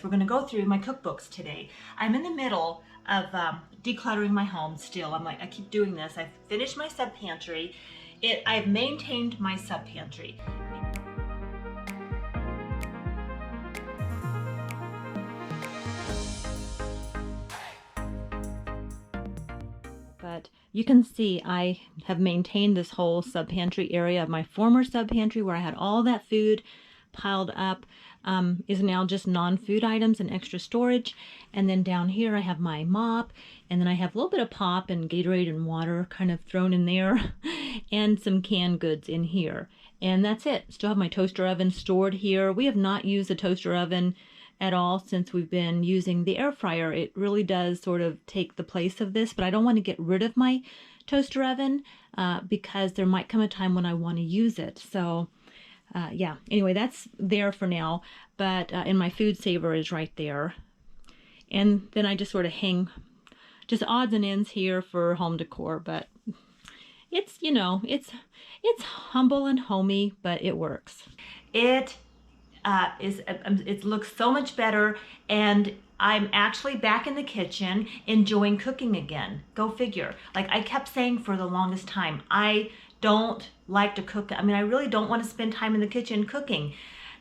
We're going to go through my cookbooks today. I'm in the middle of decluttering my home still. I keep doing this. I've finished my subpantry. I've maintained my subpantry. But you can see I have maintained this whole subpantry area of my former subpantry where I had all that food piled up. Is now just non-food items and extra storage. And then down here I have my mop, and then I have a little bit of pop and Gatorade and water kind of thrown in there and some canned goods in here. And that's it. Still have my toaster oven stored here. We have not used the toaster oven at all since we've been using the air fryer. It really does sort of take the place of this, but I don't want to get rid of my toaster oven because there might come a time when I want to use it. So yeah, anyway, that's there for now, but and my food saver is right there. And then I just sort of hang just odds and ends here for home decor, but it's, you know, it's humble and homey, but it works. It looks so much better, and I'm actually back in the kitchen enjoying cooking again. Go figure. Like I kept saying for the longest time, I don't like to cook. I mean, I really don't want to spend time in the kitchen cooking.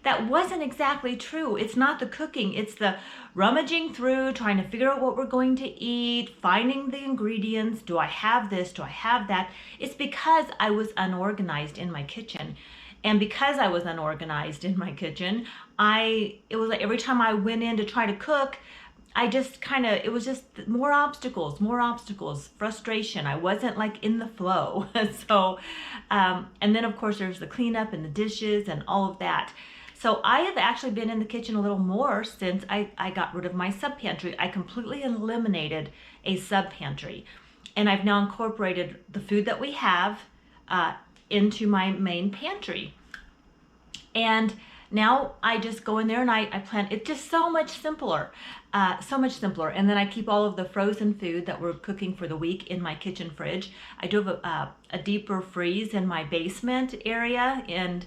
That wasn't exactly true. It's not the cooking. It's the rummaging through, trying to figure out what we're going to eat, finding the ingredients. Do I have this? Do I have that? It's because I was unorganized in my kitchen. And because I was unorganized in my kitchen, it was like every time I went in to try to cook, it was just more obstacles, frustration. I wasn't like in the flow. So, and then of course there's the cleanup and the dishes and all of that. So I have actually been in the kitchen a little more since I got rid of my subpantry. I completely eliminated a subpantry, and I've now incorporated the food that we have into my main pantry. And now I just go in there and I plan. It's just so much simpler, And then I keep all of the frozen food that we're cooking for the week in my kitchen fridge. I do have a deeper freeze in my basement area, and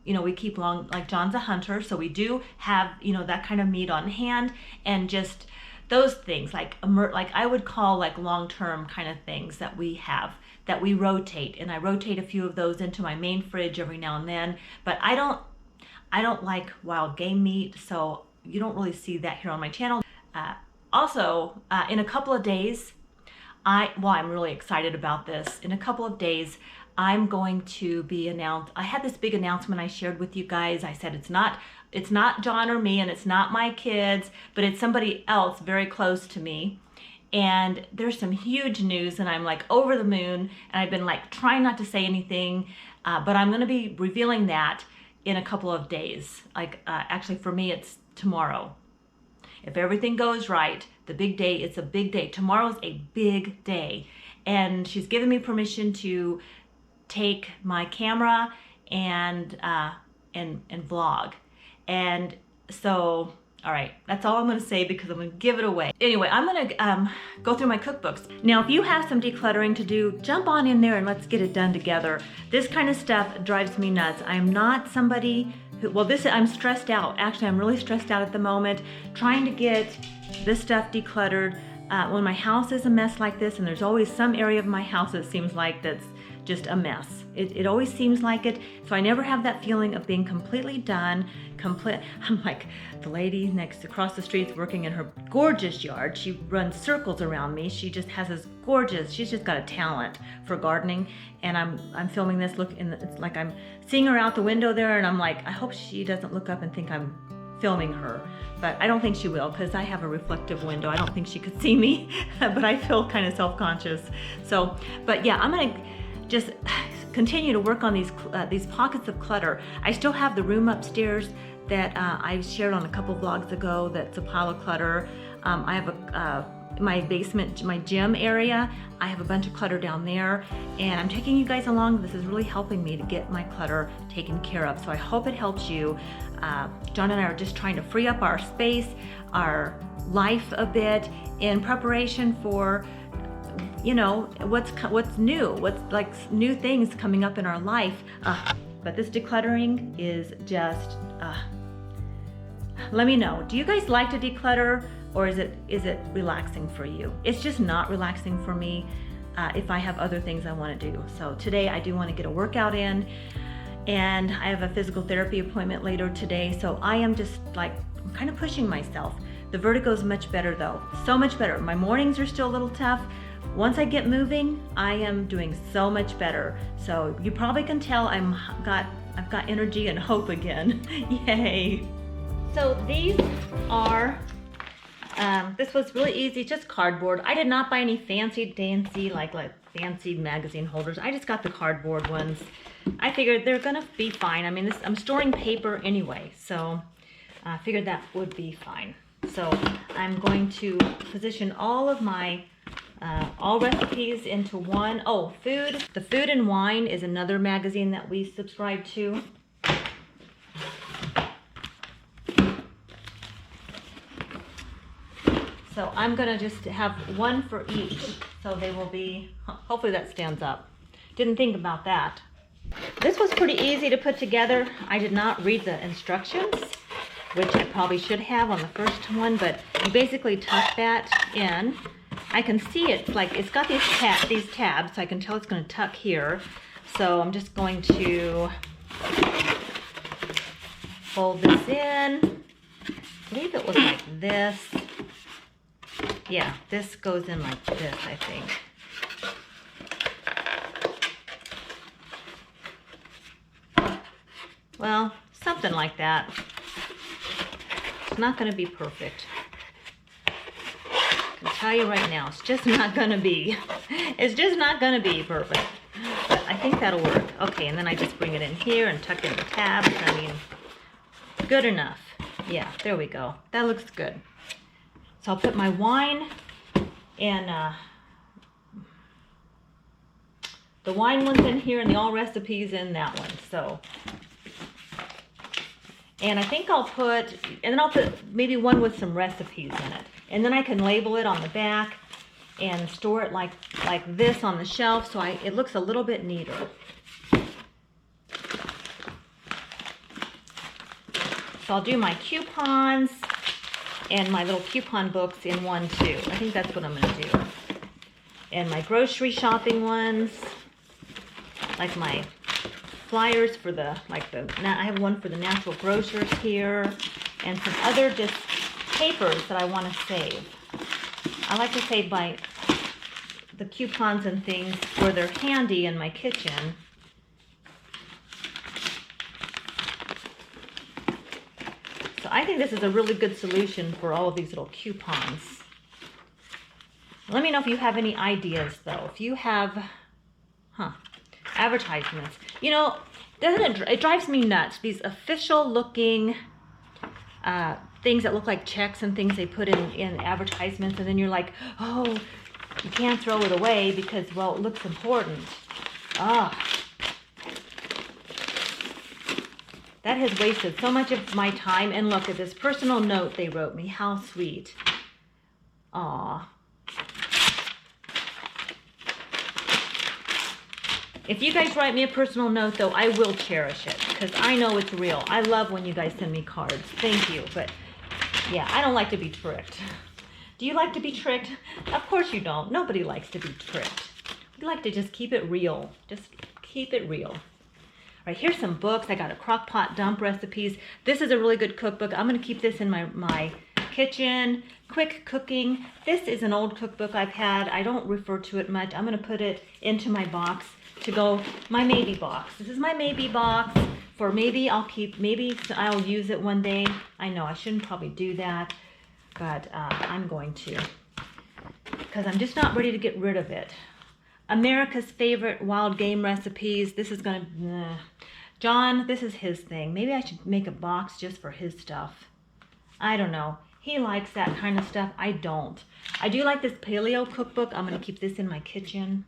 you know, we keep like John's a hunter, so we do have, you know, that kind of meat on hand, and just those things like I would call like long-term kind of things that we have that we rotate, and I rotate a few of those into my main fridge every now and then. But I don't like wild game meat, so you don't really see that here on my channel. Also, in a couple of days, I'm really excited about this. In a couple of days, I'm going to be announced. I had this big announcement I shared with you guys. I said it's not John or me, and it's not my kids, but it's somebody else very close to me. And there's some huge news, and I'm like over the moon, and I've been like trying not to say anything, but I'm going to be revealing that in a couple of days. Like actually for me, it's tomorrow. If everything goes right, the big day, it's a big day. Tomorrow's a big day. And she's given me permission to take my camera and vlog. And so, all right, that's all I'm gonna say because I'm gonna give it away. Anyway, I'm gonna go through my cookbooks. Now, if you have some decluttering to do, jump on in there and let's get it done together. This kind of stuff drives me nuts. I'm not somebody who, I'm stressed out. Actually, I'm really stressed out at the moment, trying to get this stuff decluttered. When my house is a mess like this, and there's always some area of my house that seems like that's just a mess. It always seems like it, so I never have that feeling of being completely done. I'm like the lady across the street's working in her gorgeous yard. She runs circles around me. She just has this gorgeous, she's just got a talent for gardening. And I'm filming this, it's like I'm seeing her out the window there, and I'm like, I hope she doesn't look up and think I'm filming her. But I don't think she will, because I have a reflective window. I don't think she could see me, but I feel kind of self-conscious. So, but yeah, I'm gonna just continue to work on these pockets of clutter. I still have the room upstairs that I shared on a couple vlogs ago. That's a pile of clutter. I have my basement, my gym area. I have a bunch of clutter down there, and I'm taking you guys along. This is really helping me to get my clutter taken care of. So I hope it helps you. John and I are just trying to free up our space, our life a bit in preparation for, you know, what's new, what's like new things coming up in our life. But this decluttering is just let me know. Do you guys like to declutter, or is it relaxing for you? It's just not relaxing for me if I have other things I want to do. So today I do want to get a workout in, and I have a physical therapy appointment later today. So I am just like kind of pushing myself. The vertigo is much better though, so much better. My mornings are still a little tough. Once I get moving, I am doing so much better. So you probably can tell I've got energy and hope again. Yay. So these are, this was really easy, just cardboard. I did not buy any fancy dancy, like fancy magazine holders. I just got the cardboard ones. I figured they're gonna be fine. I mean, I'm storing paper anyway, so I figured that would be fine. So I'm going to position all of my all recipes into one. Oh, food. The Food and Wine is another magazine that we subscribe to. So I'm gonna just have one for each. So they will be, hopefully that stands up. Didn't think about that. This was pretty easy to put together. I did not read the instructions, which I probably should have on the first one, but you basically tuck that in. I can see it, like it's got these tabs, so I can tell it's going to tuck here. So I'm just going to fold this in. I believe it was like this. Yeah, this goes in like this, I think. Well, something like that. It's not going to be perfect. I can tell you right now, it's just not going to be. It's just not going to be perfect. But I think that'll work. Okay, and then I just bring it in here and tuck in the tabs. I mean, good enough. Yeah, there we go. That looks good. So I'll put my wine and the wine one's in here and the all recipes in that one. So, and I think I'll put, and then I'll put maybe one with some recipes in it. And then I can label it on the back and store it like this on the shelf, so it looks a little bit neater. So I'll do my coupons and my little coupon books in one too. I think that's what I'm going to do. And my grocery shopping ones, like my flyers for I have one for the natural grocers here, and some other just papers that I want to save. I like to save the coupons and things where they're handy in my kitchen. So I think this is a really good solution for all of these little coupons. Let me know if you have any ideas though. If you have, advertisements. You know, it drives me nuts. These official looking things that look like checks and things they put in advertisements, and then you're like, oh, you can't throw it away because, well, it looks important. That has wasted so much of my time. And look at this personal note they wrote me. How sweet. Aw. If you guys write me a personal note, though, I will cherish it because I know it's real. I love when you guys send me cards. Thank you. But yeah, I don't like to be tricked. Do you like to be tricked? Of course you don't. Nobody likes to be tricked. We like to just keep it real. Just keep it real. All right, here's some books. I got a crock pot dump recipes. This is a really good cookbook. I'm going to keep this in my kitchen. Quick cooking. This is an old cookbook I've had. I don't refer to it much. I'm going to put it into my box to go, my maybe box. This is my maybe box for maybe I'll use it one day. I know I shouldn't probably do that, but I'm going to, because I'm just not ready to get rid of it. America's favorite wild game recipes. This is gonna, John, this is his thing. Maybe I should make a box just for his stuff. I don't know. He likes that kind of stuff. I don't. I do like this paleo cookbook. I'm gonna keep this in my kitchen.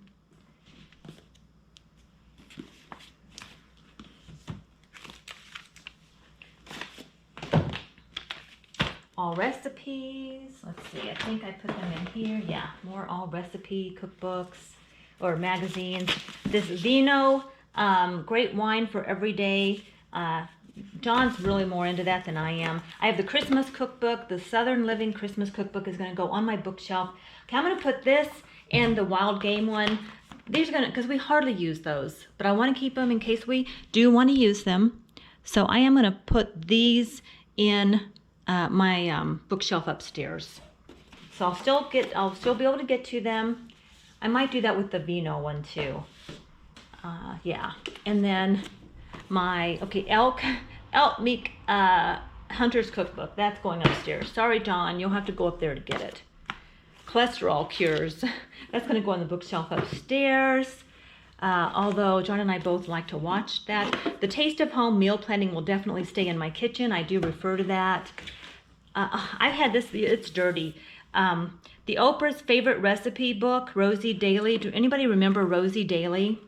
All recipes. Let's see, I think I put them in here. Yeah, more all recipe cookbooks or magazines. This Vino, great wine for everyday John's really more into that than I am. I have the Christmas cookbook. The Southern Living Christmas cookbook is going to go on my bookshelf. Okay, I'm going to put this and the wild game one. These are going to, because we hardly use those, but I want to keep them in case we do want to use them. So I am going to put these in my bookshelf upstairs. So I'll still be able to get to them. I might do that with the Vino one too. Yeah, and then my elk meat hunter's cookbook, that's going upstairs. Sorry, John, you'll have to go up there to get it. Cholesterol cures, that's going to go on the bookshelf upstairs. Although John and I both like to watch that. The Taste of Home meal planning will definitely stay in my kitchen. I do refer to that. I've had this, it's dirty. The Oprah's favorite recipe book, Rosie Daly. Do anybody remember Rosie Daly?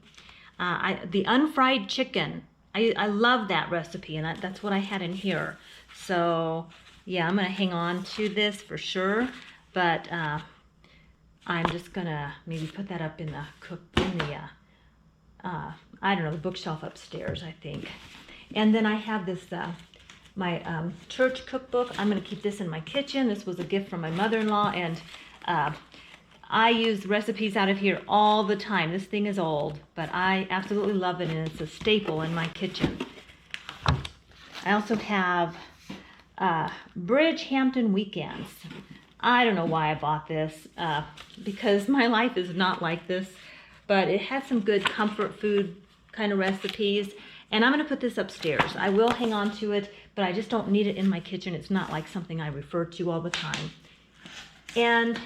The unfried chicken. I love that recipe, and that's what I had in here. So yeah, I'm gonna hang on to this for sure, but I'm just gonna maybe put that up in the I don't know, the bookshelf upstairs, I think. And then I have this my church cookbook. I'm gonna keep this in my kitchen. This was a gift from my mother-in-law, and I use recipes out of here all the time. This thing is old, but I absolutely love it, and it's a staple in my kitchen. I also have Bridgehampton Weekends. I don't know why I bought this, because my life is not like this, but it has some good comfort food kind of recipes, and I'm going to put this upstairs. I will hang on to it, but I just don't need it in my kitchen. It's not like something I refer to all the time. And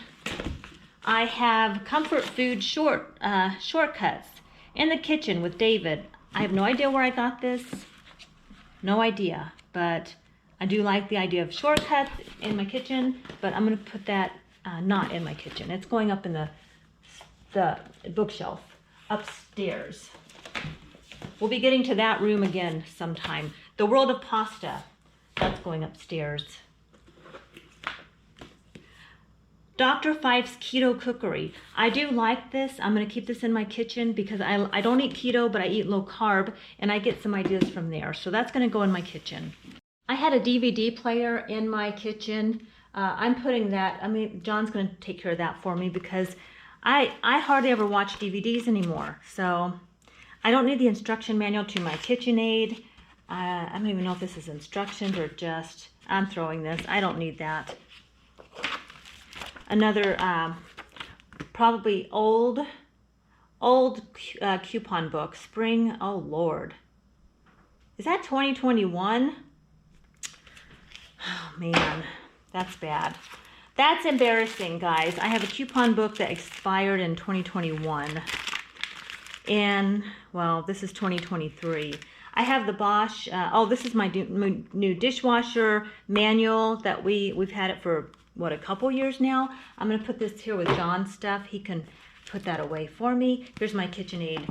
I have comfort food shortcuts in the kitchen with David. I have no idea where I got this. No idea. But I do like the idea of shortcuts in my kitchen. But I'm going to put that not in my kitchen. It's going up in the bookshelf upstairs. We'll be getting to that room again sometime. The World of Pasta. That's going upstairs. Dr. Fife's Keto Cookery. I do like this. I'm going to keep this in my kitchen because I don't eat keto, but I eat low carb, and I get some ideas from there. So that's going to go in my kitchen. I had a DVD player in my kitchen. I'm putting that, John's going to take care of that for me because I hardly ever watch DVDs anymore. So I don't need the instruction manual to my KitchenAid. I don't even know if this is instructions or just, I'm throwing this. I don't need that. Another probably old coupon book, spring. Oh Lord, is that 2021? Oh man, that's bad. That's embarrassing, guys. I have a coupon book that expired in 2021, and well, this is 2023. I have the Bosch. This is my new dishwasher manual that we've had it for what, a couple years now. I'm going to put this here with John's stuff. He can put that away for me. Here's my KitchenAid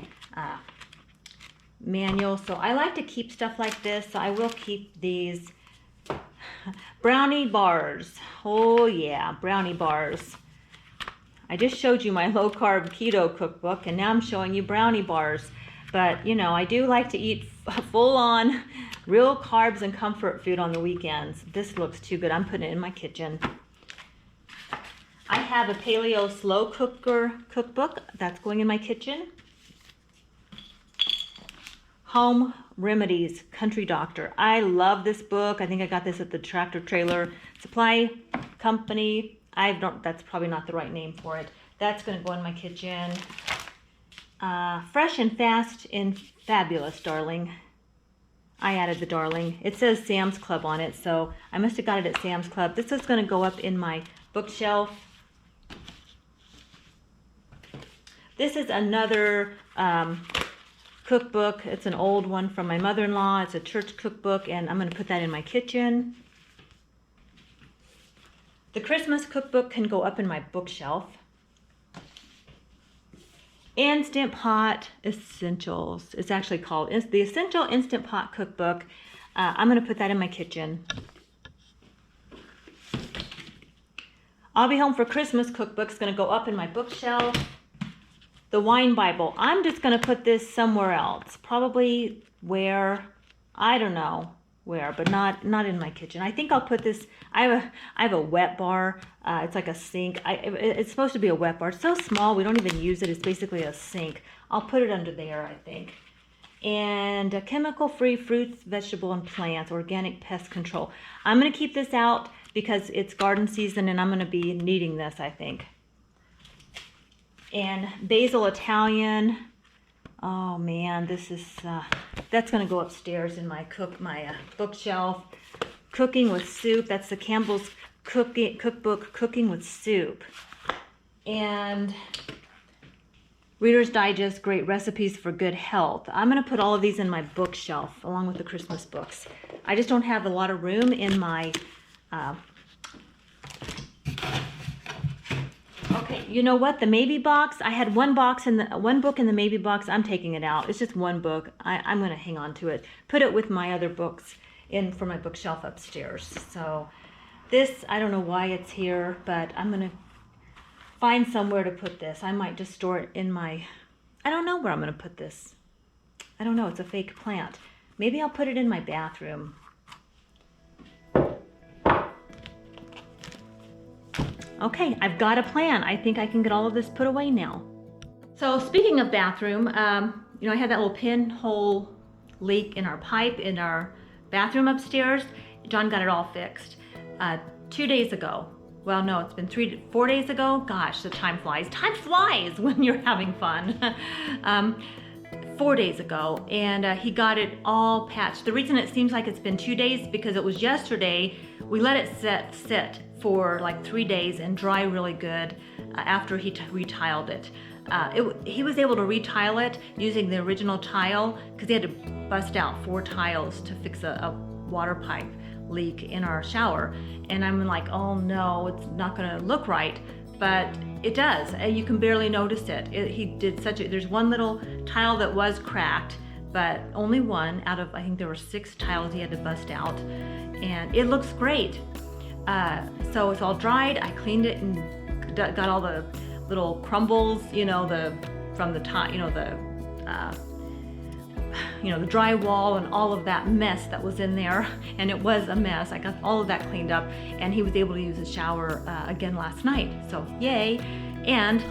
manual. So I like to keep stuff like this. So I will keep these brownie bars. Oh yeah, brownie bars. I just showed you my low carb keto cookbook, and now I'm showing you brownie bars. But you know, I do like to eat full on real carbs and comfort food on the weekends. This looks too good. I'm putting it in my kitchen. I have a paleo slow cooker cookbook that's going in my kitchen. Home Remedies Country Doctor. I love this book. I think I got this at the Tractor Trailer Supply Company. That's probably not the right name for it. That's going to go in my kitchen. Fresh and Fast and Fabulous, darling. I added the darling. It says Sam's Club on it, so I must have got it at Sam's Club. This is going to go up in my bookshelf. This is another cookbook. It's an old one from my mother-in-law. It's a church cookbook, and I'm going to put that in my kitchen. The Christmas cookbook can go up in my bookshelf. Instant Pot Essentials. It's actually called the Essential Instant Pot Cookbook. I'm going to put that in my kitchen. I'll Be Home for Christmas cookbook is going to go up in my bookshelf. The Wine Bible. I'm just going to put this somewhere else. Probably where, I don't know. somewhere, but not in my kitchen. I think I'll put this. I have a wet bar. It's like a sink. It's supposed to be a wet bar. It's so small we don't even use it. It's basically a sink. I'll put it under there, I think. And chemical-free fruits, vegetable, and plants, organic pest control. I'm going to keep this out because it's garden season and I'm going to be needing this, I think. And basil Italian. Oh man, this is that's going to go upstairs in my bookshelf. Cooking with soup. That's the Campbell's cookbook, Cooking with Soup. And Reader's Digest, Great Recipes for Good Health. I'm going to put all of these in my bookshelf along with the Christmas books. I just don't have a lot of room in my... Okay, you know what? The maybe box, I had one book in the maybe box. I'm taking it out. It's just one book. I'm going to hang on to it. Put it with my other books for my bookshelf upstairs. So this, I don't know why it's here, but I'm going to find somewhere to put this. I might just store it in my... I don't know where I'm going to put this. I don't know. It's a fake plant. Maybe I'll put it in my bathroom. Okay, I've got a plan. I think I can get all of this put away now. So speaking of bathroom, you know, I had that little pinhole leak in our pipe in our bathroom upstairs. John got it all fixed 2 days ago. Well, no, it's been 4 days ago. Gosh, the time flies. Time flies when you're having fun. 4 days ago, and he got it all patched. The reason it seems like it's been 2 days because it was yesterday. We let it sit for like 3 days and dry really good after he retiled it. He was able to retile it using the original tile because he had to bust out 4 tiles to fix a water pipe leak in our shower. And I'm like, oh no, it's not gonna look right, but it does. You can barely notice it. He did there's one little tile that was cracked, but only one out of, I think there were 6 tiles he had to bust out, and it looks great. So it's all dried. I cleaned it and got all the little crumbles, you know, from the top, you know, the drywall and all of that mess that was in there, and it was a mess. I got all of that cleaned up, and he was able to use the shower again last night. So yay! And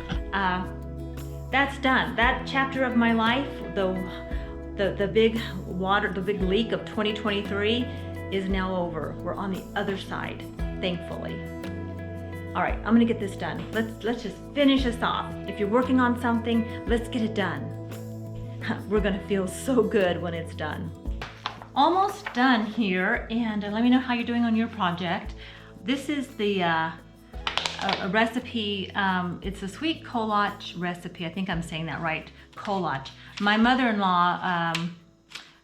that's done. That chapter of my life, the big leak of 2023, is now over. We're on the other side, thankfully. All right, I'm gonna get this done. Let's just finish this off. If you're working on something, let's get it done. We're gonna feel so good when it's done. Almost done here, and let me know how you're doing on your project. This is the a recipe. It's a sweet kolache recipe. I think I'm saying that right. Kolache. My mother-in-law,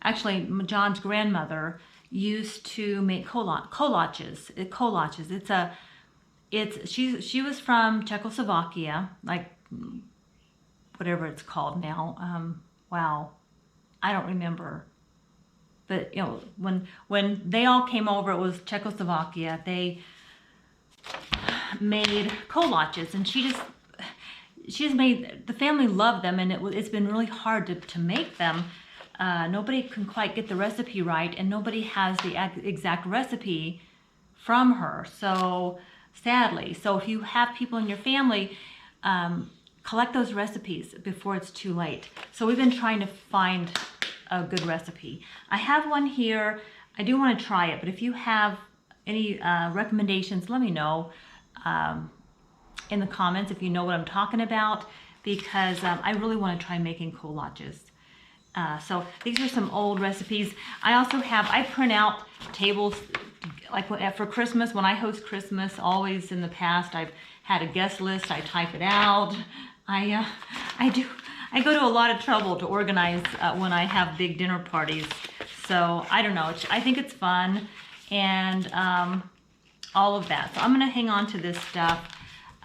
actually John's grandmother, used to make kolaches. She was from Czechoslovakia, like whatever it's called now. Wow, I don't remember. But you know, when they all came over, it was Czechoslovakia. They made kolaches, and she just made, the family loved them, and it's been really hard to make them. Nobody can quite get the recipe right, and nobody has the exact recipe from her. So sadly, so if you have people in your family, collect those recipes before it's too late. So we've been trying to find a good recipe. I have one here. I do want to try it, but if you have any recommendations, let me know in the comments if you know what I'm talking about, because I really want to try making kolaches. So these are some old recipes. I print out tables like for Christmas. When I host Christmas, always in the past, I've had a guest list. I type it out. I go to a lot of trouble to organize when I have big dinner parties. So I don't know. I think it's fun, and all of that. So I'm gonna hang on to this stuff.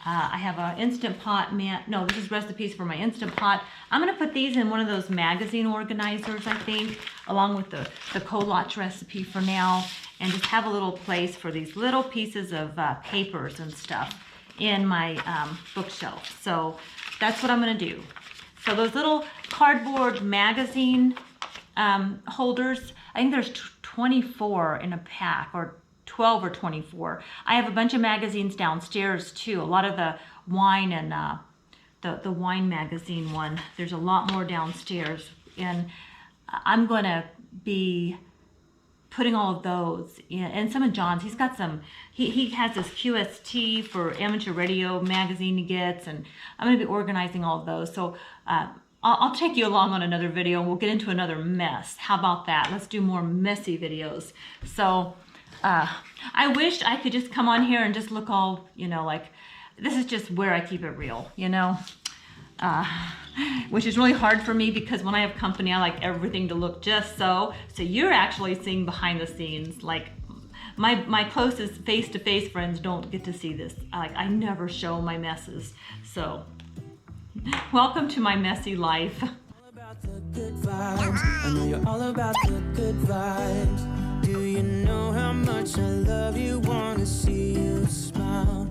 I have an Instant Pot, this is recipes for my Instant Pot. I'm gonna put these in one of those magazine organizers, I think, along with the kolache recipe for now, and just have a little place for these little pieces of papers and stuff in my bookshelf. So that's what I'm gonna do. So those little cardboard magazine holders, I think there's 24 in a pack, or 12 or 24. I have a bunch of magazines downstairs too. A lot of the wine and the wine magazine one. There's a lot more downstairs, and I'm going to be putting all of those in. And some of John's, he's got some, he has this QST for amateur radio magazine he gets, and I'm going to be organizing all of those. So I'll take you along on another video, and we'll get into another mess. How about that? Let's do more messy videos. So I wish I could just come on here and just look all, you know, like, this is just where I keep it real, you know, which is really hard for me, because when I have company, I like everything to look just so. So you're actually seeing behind the scenes. Like my closest face-to-face friends don't get to see this. I never show my messes. So welcome to my messy life. All about the good vibes. I know you're all about the good vibes. Do you know how much I love you? Wanna see you smile.